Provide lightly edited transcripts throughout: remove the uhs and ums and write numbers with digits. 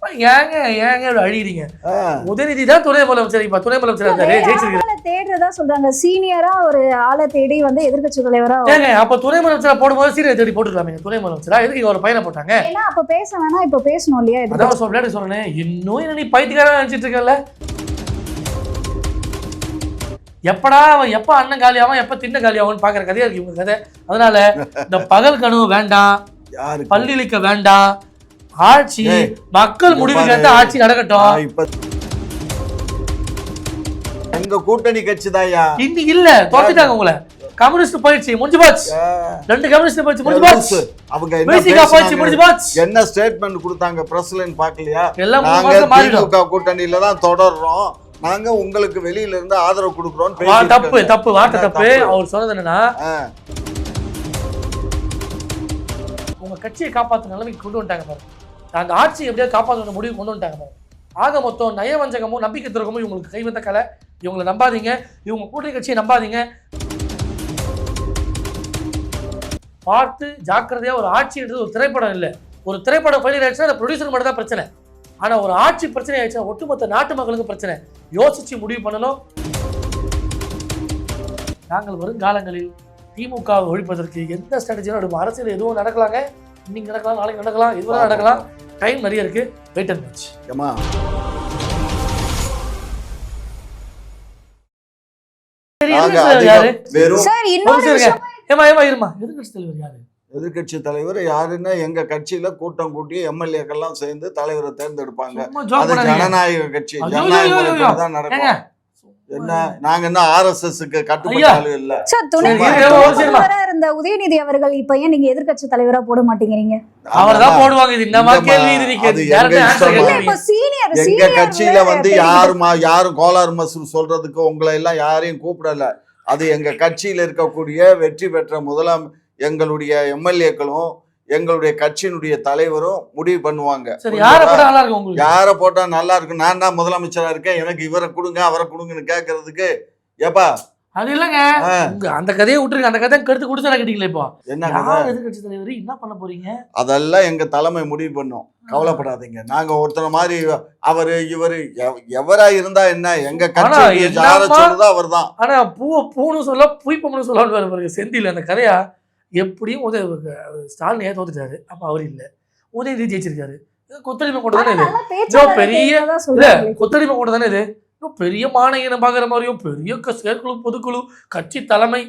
ஏங்க அழிகிறீங்க? உதயநிதி தான் துணை முதலமைச்சர். இப்ப துணை முதலமைச்சர் தேடுறதா சொல்றாங்க. சீனியரா ஒரு ஆளை தேடி வந்து எதிர்க்கட்சி தலைவரா. ஏங்க அப்ப துணை முதலமைச்சரா போடும்போது சீனியர் தேடி போட்டுக்கலாமே. துணை முதலமைச்சரா எதுக்கு ஒரு பையனை போட்டாங்க? ஏன்னா அப்ப பேச வேணாம், இப்ப பேசணும் இல்லையா? அதான் சொல்றேன். இன்னும் என்ன நீ பைத்தியக்காரன் நினைச்சிட்டு இருக்கல? எப்ப அண்ணன் காலியாவும் எப்ப தின்ன காலியாவும் பாக்குற கதையா இருக்கு இவங்க கதை. அதனால இந்த பகல் கனவு வேண்டாம், பல்லிழிக்க வேண்டாம். ஆட்சி மக்கள் முடிவுக்கு ஏற்ற ஆட்சி நடக்கட்டும். எங்க கூட்டணி கட்சி தாயா இன்னைக்கு இல்ல, தோத்துட்டாங்க உங்களை. கம்யூனிஸ்ட் போயிடுச்சு, முடிஞ்சு போச்சு. 2 கம்யூனிஸ்ட் போயிடுச்சு, முடிஞ்சு போச்சு. அவங்க என்ன ஸ்டேட்மெண்ட் கொடுத்தாங்க பிரஸ்லன்னு பாக்கலையா? நாங்க திமுக கூட்டணியில தான் தொடர்றோம், நாங்க உங்களுக்கு வெளியில இருந்து ஆதரவு கொடுக்குறோம். தப்பு வார்த்தை தப்பு. அவர் சொன்னது என்னன்னா, உங்க கட்சியை காப்பாற்ற நிலைமைக்கு கொண்டு வந்துட்டாங்க பாருங்க. அந்த ஆட்சி எப்படியா காப்பாற்ற முடிவு கொண்டு வந்துட்டாங்க பாருங்க. ஆக மொத்தம் நயவஞ்சகமும் நம்பிக்கை துரோகமும் இவங்களுக்கு கைவந்த கலை. இவங்களை நம்பாதீங்க, இவங்க கூட்டணி கட்சியை நம்பாதீங்க. பார்த்து ஜாக்கிரதையா. ஒரு ஆட்சின்றது ஒரு திரைப்படம் இல்லை. ஒரு திரைப்படம் ஃபெயிலியர் ஆயிடுச்சுன்னா அந்த ப்ரொடியூசர் மட்டும் தான் பிரச்சனை. ஆனா ஒரு ஆட்சி பிரச்சனை ஆயிடுச்சுன்னா ஒட்டுமொத்த நாட்டு மக்களுக்கு பிரச்சனை. யோசிச்சு முடிவு பண்ணணும். நாங்கள் வரும் காலங்களில் திமுகவை ஒழிப்பதற்கு எந்த ஸ்ட்ராட்டஜியும் எடுப்போம். அரசியல் எதுவும் நடக்கலாங்க, இன்னைக்கு நடக்கலாம், நாளைக்கு நடக்கலாம், இதுவரை நடக்கலாம். டைம் நிறைய இருக்கு. Wait and watch. எதிர்கட்சி தலைவர் யாருன்னா எங்க கட்சியில கூட்டம் கூட்டி எம்எல்ஏக்கெல்லாம் சேர்ந்து தலைவரை தேர்ந்தெடுப்பாங்க. அது ஜனநாயக கட்சி, ஜனநாயக தான் நடக்கும். என்ன நாங்க என்ன ஆர்எஸ்எஸ்க்கு கட்டுப்பட்டாலும் இல்ல. இருந்த உதயநிதி அவர்கள் இப்ப ஏன் நீங்க எதிர்க்கட்சி தலைவரா போட மாட்டேங்கிறீங்க? அவர்தான் போடுவாங்க. இது என்னமா கேள்வி இது? எங்க கட்சியில வந்து யாரும் கோளாறு மசூர் சொல்றதுக்கு உங்களை எல்லாம் யாரையும் கூப்பிடல. அது எங்க கட்சியில இருக்கக்கூடிய வெற்றி பெற்ற எங்களுடைய எம்எல்ஏக்களும் எங்களுடைய கட்சியினுடைய தலைவரும் முடிவு பண்ணுவாங்க. யார போட்டா நல்லா இருக்கு. நான் தான் முதலமைச்சரா இருக்கேன், எனக்கு இவரை கொடுங்க அவரை கொடுங்கன்னு கேட்கறதுக்கு ஏப்பா அது இல்லங்க. அந்த கதையை விட்டுருங்க. அந்த கதை கருத்து கொடுத்து கேட்டீங்களா? இப்போ என்ன எதிர்கட்சி தலைவர் என்ன பண்ண போறீங்க? அதெல்லாம் எங்க தலைமை முடிவு பண்ணும். கவலைப்படாதீங்க. நாங்க ஒருத்தர மாதிரி அவரு இவரு எவரா இருந்தா என்ன, எங்க கட்சி யார சொல்றதோ அவர் தான். ஆனா பூன்னு சொல்ல புய்ப்பம்னு சொல்லலாம். செந்தில் அந்த கதையா எப்படியும் ஸ்டாலின் தோத்துட்டாரு. அப்ப அவர் இல்ல, உதயநிதி ஜெயிச்சிருக்காரு. கொத்தடிமை கொண்டு தானே இது பெரிய கொத்தடிமை கொண்டு தானே இது பெரிய மாநகரம் பாக்குற மாதிரியும் பெரிய செயற்குழு பொதுக்குழு கட்சி தலைமை.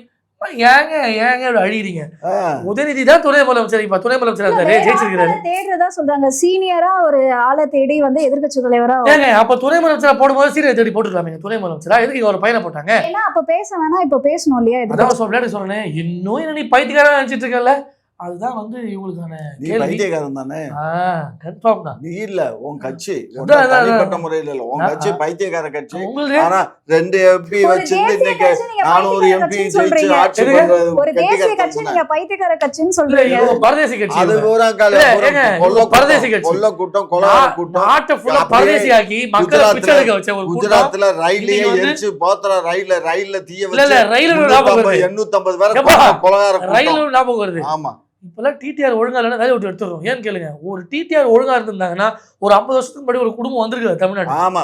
ஏங்க அழிகிறீங்க? உதயநிதி தான் துணை முதலமைச்சர். இப்ப துணை முதலமைச்சர் ஜெயிச்சிருக்காரு. தேடுறதா சொல்றாங்க. சீனியரா ஒரு ஆளை தேடி வந்து எதிர்க்கட்சி தலைவரா. ஏங்க அப்ப துணை முதலமைச்சரா போடும்போது சீனியர் தேடி போட்டுக்கலாமே. துணை முதலமைச்சரா எதுக்கு ஒரு பையனை போட்டாங்க? ஏன்னா அப்ப பேச வேணாம், இப்ப பேசணும் இல்லையா? அதான் சொல்றேன். இன்னும் என்ன நீ பைத்தியக்காரன் நினைச்சிட்டு இருக்கல? அதுதான் வந்து இவங்களுக்கான பைத்தியக்காரன் தானே. கன்ஃபார்ம் தான். நீ இல்ல உன் கட்சி தனிப்பட்ட முறையில இல்ல, உன் கட்சி பைத்தியக்கார கட்சி. ஆனா 2 எம்பி வச்சு இன்னைக்கு 400 எம்பி ஜெயிச்சு ஆட்சி பண்றது ஒரு தேசிய கட்சி. நீங்க பைத்தியக்கார கட்சின்னு சொல்றீங்க. பரதேசி கட்சி. அது பூரா பரதேசி கட்சி. கொல்ல கூட்டம் கொலார கூட்டம் நாட்டை ஃபுல்லா பரதேசி ஆக்கி மக்களை பிச்சைக்கு வச்ச ஒரு குஜராத்ல ரயிலையே எரிச்சு போத்ரா ரயில்ல தீய வச்சு. இல்ல ரயில் 850 பேரை கொலகார கூட்டம். ரயில் ஞாபகம் வருது. ஆமா. இப்பெல்லாம் டிடிஆர் ஒழுங்கா இல்லைன்னா வேலையை விட்டு எடுத்துடுறோம். ஏன்னு கேளுங்க, ஒரு டிடிஆர் ஒழுங்கா இருந்திருந்தாங்கன்னா ஒரு 50 வருஷத்துக்கு முன்னாடி ஒரு குடும்பம் வந்திருக்காது தமிழ்நாடு. ஆமா,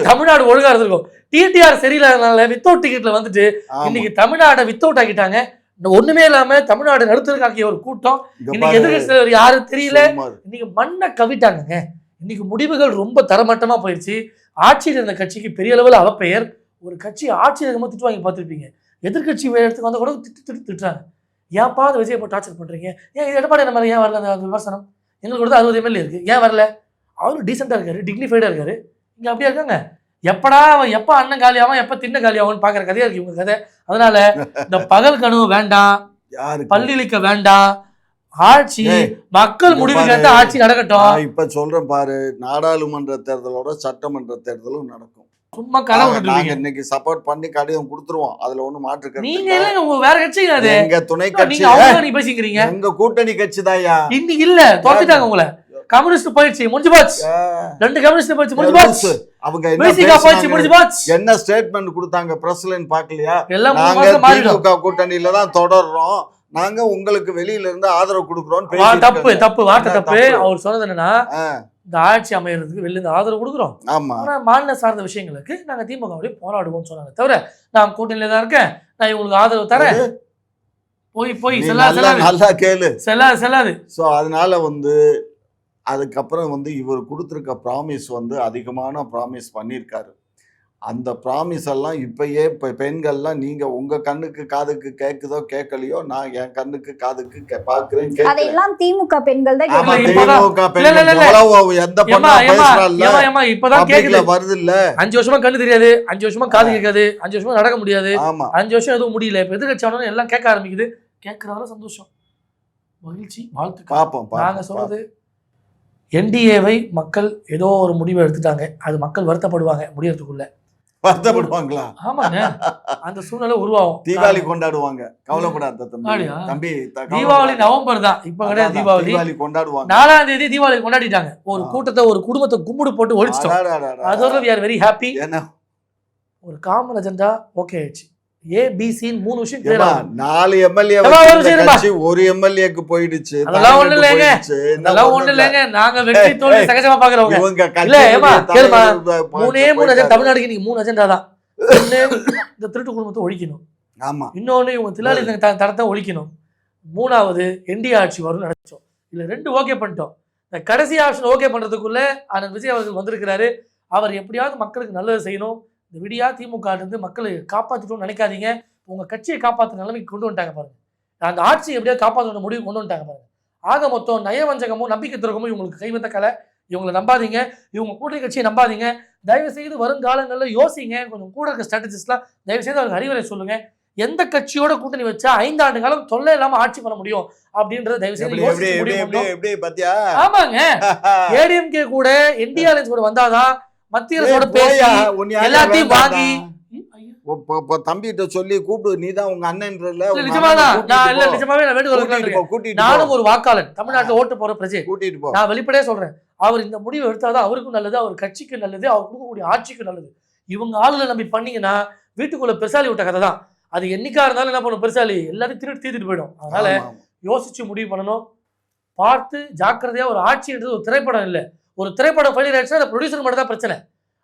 தமிழ்நாடு ஒழுங்கா இருந்திருக்கும். டிடிஆர் சரியில்லாதனால வித்தவுட் டிக்கெட்ல வந்துட்டு இன்னைக்கு தமிழ்நாடை வித்தவுட் ஆக்கிட்டாங்க. ஒண்ணுமே இல்லாம தமிழ்நாடு நடுத்தருக்காக்கிய ஒரு கூட்டம். இன்னைக்கு எதிர்கட்சி யாரும் தெரியல. இன்னைக்கு மண்ணை கவிட்டாங்க. இன்னைக்கு முடிவுகள் ரொம்ப தரமட்டமா போயிடுச்சு. ஆட்சியில் இருந்த கட்சிக்கு பெரிய அளவில் அவப்பெயர். ஒரு கட்சி ஆட்சியில் இருக்கும்போது திட்டு வாங்கி பார்த்துருப்பீங்க. எதிர்கட்சி இடத்துக்கு வந்த கூட திட்டுறாங்க. ஏன்ப்பா அந்த விஜய் போட்டு டார்ச்சர் பண்றீங்க? ஏன் இது எடப்பாடி நம்ம ஏன் வரல? அந்த விமர்சனம் எங்களுக்கு கூட 60 எம்எல்ஏ இருக்கு, ஏன் வரல? அவரு டீசெண்டா இருக்காரு, டிக்னிஃபைடா இருக்காரு. இங்க அப்படியே இருக்காங்க. எப்ப அண்ணன் காலியாவும் எப்ப தின்ன காலியாவும் பாக்குற கதையா இருக்கு இவங்க கதை. அதனால இந்த பகல் கனவு வேண்டாம், பல்லிழிக்க வேண்டாம். ஆட்சி மக்கள் முடிவுக்கு ஏற்ற ஆட்சி நடக்கட்டும். இப்ப சொல்றேன் பாரு, நாடாளுமன்ற தேர்தலோட சட்டமன்ற தேர்தலும் நடக்கும். சும்மா கனவு நாங்க இன்னைக்கு சப்போர்ட் பண்ணி கடிதம் கொடுத்துருவோம். அதுல ஒண்ணு மாற்று கருத்து. நீங்க இல்லங்க, உங்க வேற கட்சி அது. எங்க துணை கட்சி. நீ பேசிக்கிறீங்க. எங்க கூட்டணி கட்சி தாயா. இன்னைக்கு இல்ல, தோத்துட்டாங்க உங்களை. கம்யூனிஸ்ட் போயிடுச்சு, முடிஞ்சு போச்சு. 2 கம்யூனிஸ்ட் போயிடுச்சு, முடிஞ்சு போச்சு. அவங்க என்ன ஸ்டேட்மெண்ட் கொடுத்தாங்க பிரஸ்லன்னு பாக்கலையா? நாங்க திமுக கூட்டணியில தான் தொடர்றோம், நாங்க உங்களுக்கு வெளியில இருந்து ஆதரவு கொடுக்குறோம். தப்பு வார்த்தை தப்பு. அவர் சொன்னது என்னன்னா, இந்த ஆட்சி அமையறதுக்கு வெளில இருந்து ஆதரவு கொடுக்குறோம். ஆமா ஆனா மாநில சார்ந்த விஷயங்களுக்கு நாங்க திமுகவுடைய போராடுவோம்னு சொன்னாங்க. தவிர நான் கூட்டணியில தான் இருக்கேன், நான் இவங்களுக்கு ஆதரவு தரேன், போய் நீ செல்லாது நல்லா கேளு. செல்லாது. ஸோ அதனால அதுக்கப்புறம் இவர் கொடுத்துருக்க ப்ராமிஸ் அதிகமான ப்ராமிஸ் பண்ணியிருக்காரு. அந்த ப்ராமிஸ் எல்லாம் இப்பயே பெண்கள்லாம் நீங்க உங்க கண்ணுக்கு காதுக்கு கேக்குதோ கேட்கலையோ, நான் என் கண்ணுக்கு காதுக்கு பாக்குறேன். அதெல்லாம் திமுக பெண்கள் தான் ஆமா, கேட்கறாங்க. திமுக பெண்கள் எவ்வளவு எந்த பொண்ணா பேசுறாங்க இப்பதான் கேக்குது. வருது இல்ல. 5 வருஷமா கண்ணு தெரியாது, 5 வருஷமா காது கேட்காது, 5 வருஷமா நடக்க முடியாது, ஆமா 5 வருஷம் எதுவும் முடியல. இப்ப எதிர்கட்சி எல்லாம் கேட்க ஆரம்பிக்குது. கேட்கறதால சந்தோஷம், மகிழ்ச்சி, வாழ்த்துக்கள். பாப்போம். நாங்க சொல்றது என்டிஏவை மக்கள் ஏதோ ஒரு முடிவை எடுத்துட்டாங்க, அது மக்கள் வருத்தப்படுவாங்க முடியறதுக்குள்ள. வருத்தப்படுவாங்களா? ஆமாங்க, அந்த சூழ்நிலை உருவாகும். தீபாவளி கொண்டாடுவாங்க, கவலைப்படாத தம்பி. தீபாவளி நவம்பர் தான், இப்ப கிடையாது. தீபாவளி கொண்டாடுவாங்க. 4ஆம் தேதி தீபாவளி கொண்டாடிட்டாங்க. ஒரு கூட்டத்தை, ஒரு குடும்பத்தை கும்பிடு போட்டு ஒழிச்சிட்டோம். அதோட we are very happy. ஒரு காமன் அஜெண்டா ஓகே ஆயிடுச்சு. ஏபிசின்னு 3 விஷயம் கிளியர் ஆகும். 4 எம்எல்ஏ ஒரு எம்எல்ஏக்கு போயிடுச்சு. அதெல்லாம் ஒண்ணு இல்லைங்க, அதெல்லாம் ஒண்ணு இல்லைங்க. நாங்க வெற்றி தோல்வி சகஜமா பாக்குறவங்க. இல்ல ஏமா கேளுமா, 3 அஜெண்டா தமிழ்நாடுக்கு இன்னைக்கு 3 அஜெண்டா தான். ஒண்ணு, இந்த திருட்டு குடும்பத்தை ஒழிக்கணும். ஆமா. இன்னொன்னு இவங்க தில்லாலி தரத்தை ஒழிக்கணும். 3வது என்டிஏ ஆட்சி வரும்னு நினைச்சோம். இல்ல 2 ஓகே பண்ணிட்டோம். இந்த கடைசி ஆப்ஷன் ஓகே பண்றதுக்குள்ள அண்ணன் விஜய் அவர்கள் வந்திருக்கிறாரு. அவர் எப்படியாவது மக்களுக்கு நல்லது செய்யணும். இந்த விடியா திமுக இருந்து மக்களை காப்பாற்றிட்டோம்னு நினைக்காதீங்க. உங்க கட்சியை காப்பாற்ற நிலைமைக்கு கொண்டு வந்துட்டாங்க பாருங்க. அந்த ஆட்சியை எப்படியாவது காப்பாற்ற முடிவு கொண்டு வந்துட்டாங்க பாருங்க. ஆக மொத்தம் நயவஞ்சகமும் நம்பிக்கை துரோகமும் இவங்களுக்கு கைவந்த கலை. இவங்களை நம்பாதீங்க, இவங்க கூட்டணி கட்சியை நம்பாதீங்க. தயவு செய்து வருங்காலங்களில் யோசிங்க. கொஞ்சம் கூட இருக்க ஸ்ட்ராட்டஜிஸ்ட்லாம் தயவு செய்து அவருக்கு அறிவுரை சொல்லுங்க. எந்த கட்சியோட கூட்டணி வச்சா 5 ஆண்டு காலம் தொல்லை இல்லாம ஆட்சி பண்ண முடியும் அப்படின்றத தயவு செய்து. ஆமாங்க, ஏடிஎம்கே கூட என்டிஏ அலைன்ஸ் கூட வந்தாதான் மத்திய அரசோட பேசி எல்லாத்தையும் வாங்கி தம்பிகிட்ட சொல்லி கூப்பிடு. நீதான் உங்க அண்ணன். நானும் ஒரு வாக்காளன், தமிழ்நாட்டுல ஓட்டு போற பிரஜை, கூட்டிட்டு போ. நான் வெளிப்படையா சொல்றேன், அவர் இந்த முடிவு எடுத்தாதான் அவருக்கும் நல்லது, அவர் கட்சிக்கு நல்லது, அவர் கொடுக்கக்கூடிய ஆட்சிக்கு நல்லது. இவங்க ஆளுகளை நம்பி பண்ணீங்கன்னா வீட்டுக்குள்ள பெருசாலி விட்ட கதை தான். அது என்னைக்கா இருந்தாலும் என்ன பண்ணும், பெருசாலி எல்லாத்தையும் தீர்த்துட்டு போயிடும். அதனால யோசிச்சு முடிவு பண்ணணும். பார்த்து ஜாக்கிரதையா. ஒரு ஆட்சின்றது ஒரு திரைப்படம் இல்லை. ஒரு திரைப்படம் ஃபெயிலியர் ஆயிடுச்சுன்னா அந்த ப்ரொடியூசர் மட்டும் தான் பிரச்சனை.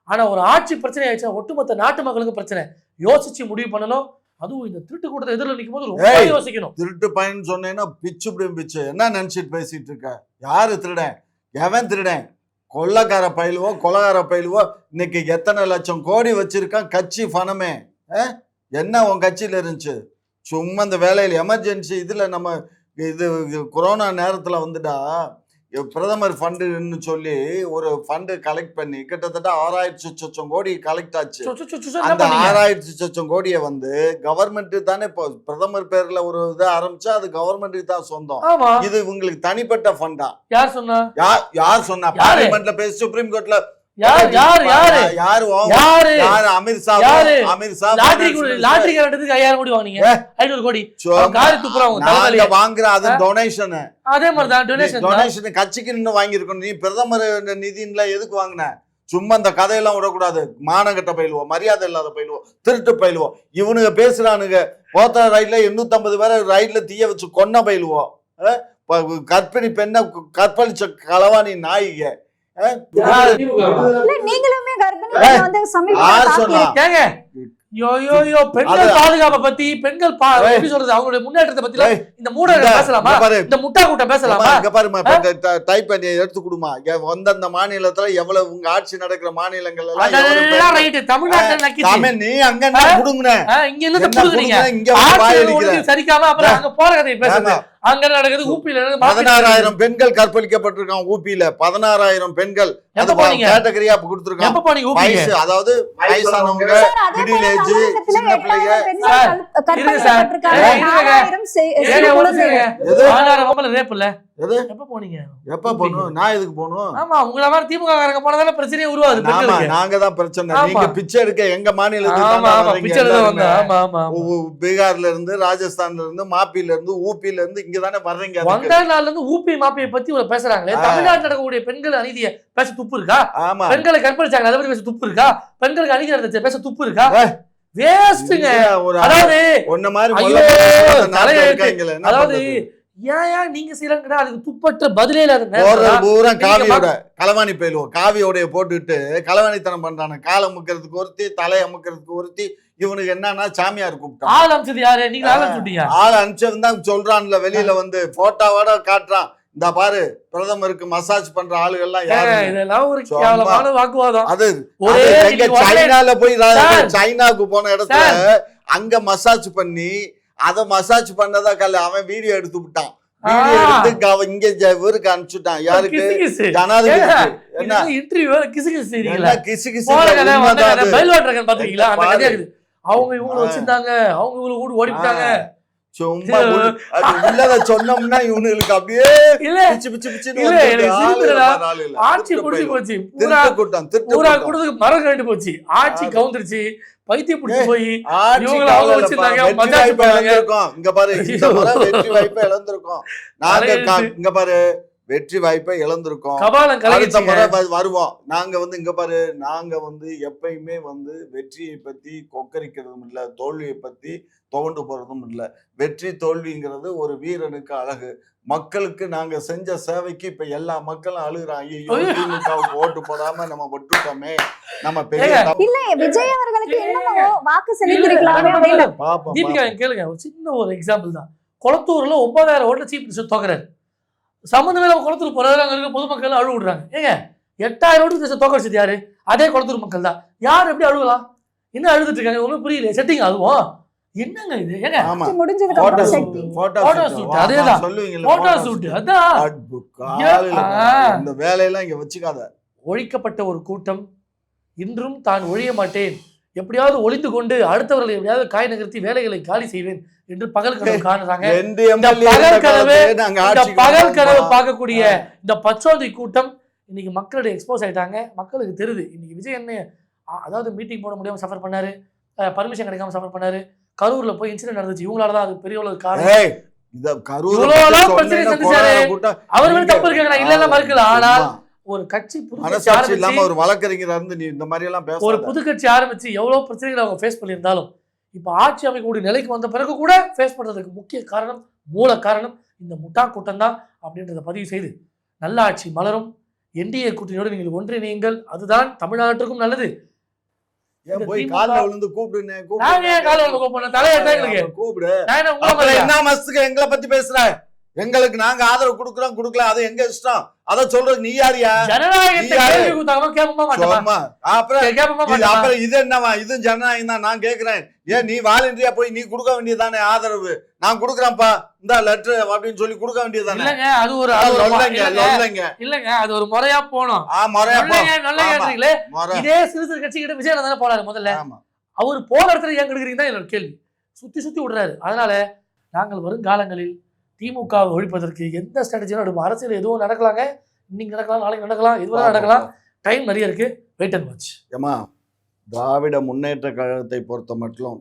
ஆனா ஒரு ஆட்சி பிரச்சனை ஆயிடுச்சுன்னா ஒட்டுமொத்த நாட்டு மக்களுக்கு பிரச்சனை. யோசிச்சு முடிவு பண்ணணும். அதுவும் இந்த திருட்டு கூட்டத்தை எதிரில் நிற்கும் போது ரொம்ப யோசிக்கணும். திருட்டு பையன் சொன்னேன்னா பிச்சு என்ன நினைச்சிட்டு பேசிட்டு இருக்க? யாரு திருடன், எவன் திருடன்? கொள்ளக்கார பயிலுவோ இன்னைக்கு எத்தனை லட்சம் கோடி வச்சிருக்கான் கட்சி பணமே. என்ன உன் கட்சியில இருந்துச்சு? சும்மா இந்த வேலையில் எமர்ஜென்சி இதுல நம்ம இது கொரோனா நேரத்துல வந்துட்டா பிரதமர் ஃபண்டுன்னு சொல்லி ஒரு ஃபண்டு கலெக்ட் பண்ணி கிட்டத்தட்ட 6000 கோடி கலெக்ட் ஆச்சு. அந்த 6000 கோடியை கவர்மெண்ட் தானே இப்போ பிரதமர் பேர்ல ஒரு இதை ஆரம்பிச்சா அது கவர்மெண்ட்டுக்கு தான் சொந்தம். இது உங்களுக்கு தனிப்பட்ட ஃபண்டா? யார் சொன்னா? யார் சொன்னா? பார்லிமெண்ட்ல பேசி சுப்ரீம் கோர்ட்ல அமித்ஷா லாட்டரி 5000 கோடி வாங்குனீங்க, 500 கோடி வாங்குற அது டொனேஷன். அதே மாதிரி டொனேஷன் கட்சிக்கு நின்று வாங்கியிருக்கணும். நீ பிரதமர் நிதியில எதுக்கு வாங்கின? சும்மா இந்த கதையெல்லாம் விடக்கூடாது. மானங்கட்ட பயிலுவோம், மரியாதை இல்லாத பயிலுவோம், திருட்டு பயிலுவோம். இவனுங்க பேசுறானுங்க. போத்த ரயில்ல 850 பேரை ரயில்ல தீய வச்சு கொன்ன பயிலுவோம். கற்பிணி பெண்ணை கற்பழிச்ச களவாணி நாயிக. நீங்களுமே கர்ப்பிணி சமீப பெண்கள் பாதுகாப்பை பத்தி, பெண்கள் எப்படி சொல்றது, அவங்களுடைய முன்னேற்றத்தை பத்தி இந்த மூடர்கள் பேசலாமா? இந்த முட்டா கூட்டம் பேசலாமா? டைப் பண்ணி எடுத்து கொடுமா. அந்த மாநிலத்துல எவ்வளவு உங்க ஆட்சி நடக்கிற மாநிலங்கள் தமிழ்நாட்டுல நீ அங்க புடுங்க, இங்க இருந்து சரிக்காம அப்புறம் அங்க போற கதையை பேசுறது. அங்க நடக்குது ஊப்பியில 16000 பெண்கள் கற்பழிக்கப்பட்டிருக்காங்க. ஊப்பியில 16000 பெண்கள் கேட்டகரியா கொடுத்திருக்காங்க. அதாவது வயசானவங்க, மிடில் ஏஜ், சின்ன பிள்ளைங்க. எப்ப போனீங்க? எப்ப போகணும்? நான் எதுக்கு போகணும்? ஆமா, உங்கள மாதிரி திமுக காரங்க போனதால பிரச்சனையே உருவாது. ஆமா, நாங்க தான் பிரச்சனை. நீங்க பிச்சை எடுக்க எங்க மாநிலத்துக்கு பீகார்ல இருந்து, ராஜஸ்தான்ல இருந்து, மாப்பில இருந்து, ஊப்பில இருந்து இங்க தானே வர்றீங்க. வந்த நாள்ல இருந்து ஊப்பி மாப்பியை பத்தி பேசுறாங்களே. தமிழ்நாட்டில் நடக்கக்கூடிய பெண்கள் அநீதியை பேச துப்பு இருக்கா? ஆமா, பெண்களை கற்பழிச்சாங்க அதை பத்தி பேச துப்பு இருக்கா? பெண்களுக்கு அநீதி நடந்துச்சு பேச துப்பு இருக்கா? வேஸ்ட்ங்க. அதாவது ஒன்ன மாதிரி அதாவது ஏன் நீங்க செய்யறாங்கடா, அதுக்கு துப்பற்ற பதிலே இல்லாத போறது நேரத்துல பூரா நீங்க காவியோட களவாணி பயிலுவோம், காவியோடைய போட்டுக்கிட்டு களவாணித்தனம் பண்றானு. காலை அமுக்கிறதுக்கு ஒருத்தி, தலை அமுக்கிறதுக்கு ஒருத்தி. இவனுக்கு என்னன்னா சாமியார் கூப்பிட்டான். ஆள் அமைச்சது யாரு? நீங்க ஆள் அமைச்சுட்டீங்க. ஆள் அனுப்பிச்சவன் தான் சொல்றான்ல, வெளியில வந்து போட்டோவோட காட்டுறான். இந்த பாரு பிரதமருக்கு மசாஜ் பண்ற ஆளுகள்லாம் யாரு? இதெல்லாம் ஒரு கேவலமான வாக்குவாதம். அது ஒரே எங்க சைனால போய் சைனாக்கு போன இடத்துல அங்க மசாஜ் பண்ணி அத மசாஜ் பண்ணதா அவன் வீடியோ எடுத்து விட்டான். வீடியோ எடுத்து இங்க இவருக்கு அனுப்பிச்சுட்டான். யாருக்கு? ஜனாதிபதி. என்ன இன்டர்வியூ கிசு கிசு செய்றீங்களா? கிசு கிசு பாத்துக்கீங்களா? அந்த கதையா இருக்குது. அவங்க இவங்களை வச்சிருந்தாங்க, அவங்க இவங்களை ஓடிவிட்டாங்க. சும்மா உள்ளத சொன்னோம்னா இவனுக்கு அப்படியே பிச்சு பிச்சு பிச்சு ஆட்சி புடிச்சு போச்சு. பூரா கூட்டத்துக்கு மரம் கண்டு போச்சு. ஆட்சி கவுந்துருச்சு. பைத்தியம் பிடிச்சு போய் இவங்களை வச்சிருந்தாங்க. இங்க பாரு, இந்த முறை வெற்றி வாய்ப்பை இழந்திருக்கோம் நாங்க. இங்க பாரு, வெற்றி வாய்ப்பை இழந்திருக்கோம். அடுத்த முறை வருவோம். நாங்க வந்து இங்க பாரு, நாங்க வந்து எப்பயுமே வந்து வெற்றியை பத்தி கொக்கரிக்கிறதும் இல்ல, தோல்வியை பத்தி துவண்டு போறதும் இல்ல. வெற்றி தோல்விங்கிறது ஒரு வீரனுக்கு அழகு. மக்களுக்கு நாங்க செஞ்ச சேவைக்கு இப்ப எல்லா மக்களும் அழுகுறாங்க. ஐயோ, திமுகவுக்கு ஓட்டு போடாம நம்ம விட்டுட்டோமே, நம்ம பெரிய இல்ல விஜய் அவர்களுக்கு என்னமோ வாக்கு செலுத்திருக்கலாமே. தீபிகா கேளுங்க, ஒரு சின்ன ஒரு எக்ஸாம்பிள் தான். குளத்தூர்ல 9000 ஓட்டுல சீஃப் மினிஸ்டர் தோக்குறாரு. சம்பந்தமே நம்ம குளத்தூர் போறாரு, அங்க இருக்க பொதுமக்கள் அழுவு விடுறாங்க. ஏங்க 8000 ஓட்டு தோக்கடிச்சது யாரு? அதே குளத்தூர் மக்கள் தான். யார் எப்படி அழுகலாம்? என்ன அழுதுட்டு இருக்காங்க? ஒன்றும் புரியல. செட்டிங் அதுவும் என்னங்க இது? ஏங்க முடிஞ்சதுக்கு போட்டோ ஷூட், அதேதான் போட்டோ ஷூட். அதான் இந்த வேலையெல்லாம் இங்க வச்சுக்காத. ஒழிக்கப்பட்ட ஒரு கூட்டம் இன்றும் தான் ஒழிய மாட்டேன், எப்படியாவது ஒளிந்து கொண்டு அடுத்தவர்களை எப்படியாவது காய் நகர்த்தி வேலைகளை காலி செய்வேன் என்று பகல் கனவு காணுறாங்க. பகல் கனவு பார்க்கக்கூடிய இந்த பச்சோந்தி கூட்டம் இன்னைக்கு மக்களுடைய எக்ஸ்போஸ் ஆயிட்டாங்க. மக்களுக்கு தெரியுது இன்னைக்கு விஜய் என்ன, அதாவது மீட்டிங் போட முடியாம சஃபர் பண்ணாரு, பர்மிஷன் கிடைக்காம சஃபர் பண்ணாரு, கரூர்ல போய் இன்சிடென்ட் நடந்துச்சு, இவங்களாலதான் அது பெரிய ஒரு காரணம். அவர்கள் தப்பு இருக்காங்க, இல்ல மறுக்கல. ஆனால் ஒரு கட்சி ஒரு வழக்கறிஞர் இருந்து நீ இந்த மாதிரி எல்லாம் பேச, ஒரு புது கட்சி ஆரம்பிச்சு எவ்வளவு பிரச்சனைகளை அவங்க ஃபேஸ் பண்ணியிருந்தாலும் இப்ப ஆட்சி அமைக்கக்கூடிய நிலைக்கு வந்த பிறகு கூட ஃபேஸ் பண்றதுக்கு முக்கிய காரணம், மூல காரணம் இந்த முட்டா கூட்டம் தான் அப்படின்றத பதிவு செய்து நல்ல ஆட்சி மலரும். என்டிஏ கூட்டணியோடு நீங்கள் ஒன்றிணையுங்கள், அதுதான் தமிழ்நாட்டுக்கும் நல்லது. போய் கால்ல விழுந்து கூப்பிடுனே, எங்களை பத்தி பேசுற? எங்களுக்கு நாங்க ஆதரவு கொடுக்குறோம் கொடுக்கல, அது எங்க இஷ்டம். அத சொல்றது நீ யாரியா? அப்புறம் இது என்னவா? இது ஜனநாயகம் தான். நான் கேக்குறேன், ஏன் நீ வாலண்டியா போய் நீ கொடுக்க வேண்டியதானே ஆதரவு? நான் கொடுக்குறேன்ப்பா இந்த லெட்டர் அப்படின்னு சொல்லி கொடுக்க வேண்டியதானே? இல்லங்க, அது ஒரு இல்லங்க, அது ஒரு முறையா போனோம். இதே சிறு சிறு கட்சி கிட்ட விஜய் தானே போறாரு முதல்ல. அவர் போன இடத்துல ஏன் கொடுக்குறீங்க தான் என்னோட கேள்வி. சுத்தி சுத்தி விடுறாரு. அதனால நாங்கள் வருங்காலங்களில் திமுகவை ஒழிப்பதற்கு எந்த ஸ்ட்ராட்டஜியும் எடுப்போம். அரசியல் எதுவும் நடக்கலாங்க, இன்னைக்கு நடக்கலாம், நாளைக்கு நடக்கலாம், எதுவும் நடக்கலாம். டைம் நிறைய இருக்கு, வெயிட் அண்ட் வாட்ச். ஏமா, திராவிட முன்னேற்ற கழகத்தை பொறுத்த மட்டும்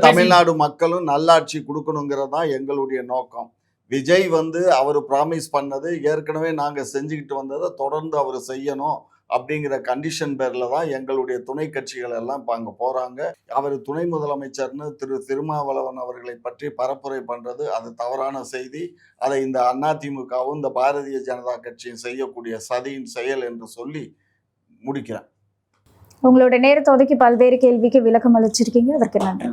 தமிழ்நாடு மக்களும் நல்லாட்சி கொடுக்கணுங்கிறதா எங்களுடைய நோக்கம். விஜய் வந்து அவர் ப்ராமிஸ் பண்ணது ஏற்கனவே நாங்க செஞ்சுக்கிட்டு வந்ததை தொடர்ந்து அவர் செய்யணும் அப்படிங்கிற கண்டிஷன் பேர்ல தான் எங்களுடைய துணை கட்சிகள் எல்லாம் இப்போ அங்கே போறாங்க. அவர் துணை முதலமைச்சர்னு திருமாவளவன் அவர்களை பற்றி பரப்புரை பண்றது அது தவறான செய்தி. அதை இந்த அதிமுகவும் இந்த பாரதிய ஜனதா கட்சியும் செய்யக்கூடிய சதியின் செயல் என்று சொல்லி முடிக்கிறேன். உங்களோட நேரத்தை ஒதுக்கி பல்வேறு கேள்விக்கு விளக்கம் அளிச்சிருக்கீங்க, அதற்கு நன்றி.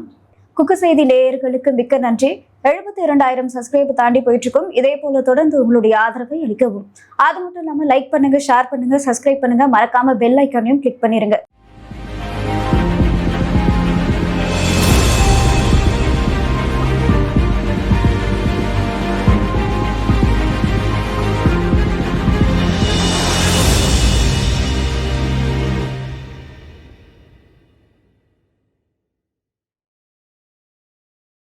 குக்கு செய்தி நேயர்களுக்கு மிக்க நன்றி. 72,000 சப்ஸ்கிரைப் தாண்டி போயிட்டு இருக்கும். இதே போல தொடர்ந்து உங்களுடைய ஆதரவை அளிக்கவும். அது மட்டும் இல்லாம லைக் பண்ணுங்க, ஷேர் பண்ணுங்க, சப்ஸ்கிரைப் பண்ணுங்க, மறக்காம பெல் ஐக்கானையும் கிளிக் பண்ணிருங்க.